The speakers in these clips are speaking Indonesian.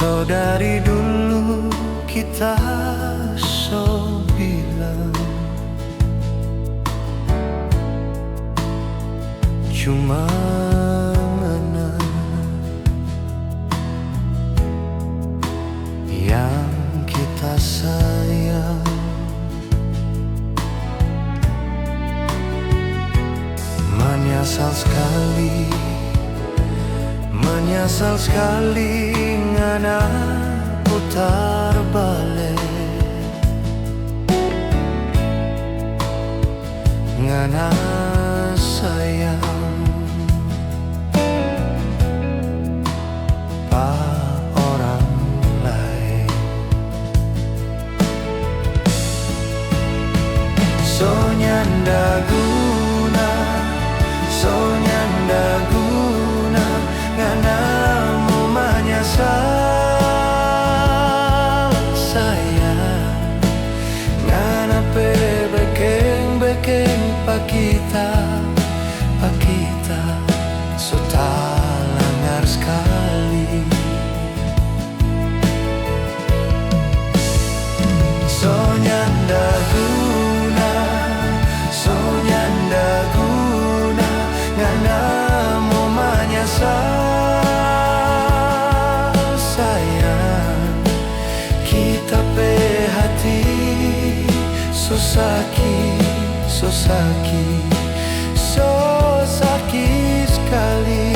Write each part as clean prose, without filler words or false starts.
So dari dulu kita so bilang cuma menang yang kita sayang. Menyesal sekali ngana putar balik, ngana sayang pa orang lain. So nyanda guna, so nyanda guna ngana mu menyesal sayang, ngana pe bekeng pakita so tak langar sekali. So nyanda guna, so nyanda guna ngana mu menyesal sayang, kita pe hati so sakit, so sakit, so sakit sekali.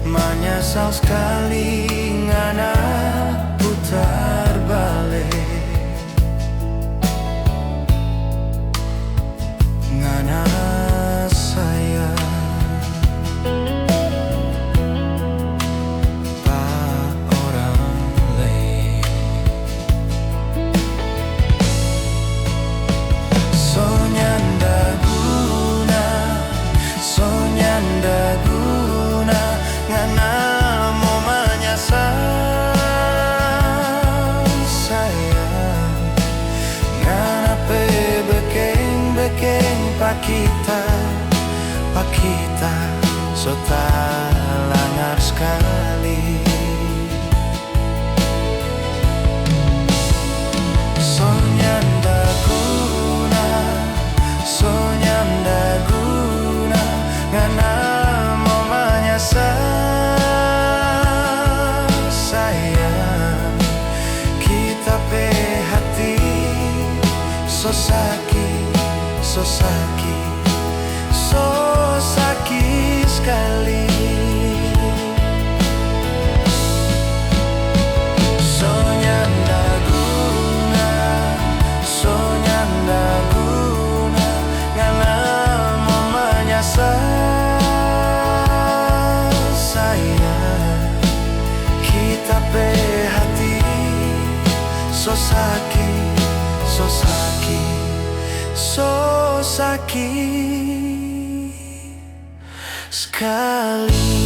Menyesal sekali ngana putar balik, ngana sayang pa orang lain. So nyanda guna, so nyanda guna ngana mu menyesal sayang, ngana pe bekeng pakita so tak langar sekali. So nyanda guna, so nyanda guna ngana mu menyesal sayang, kita pe hati so sakit, so sakit, so sakit sekali. So nyanda guna, so nyanda guna ngana mu menyesal sayang, kita pe hati so sakit, so sakit, so sakit sekali.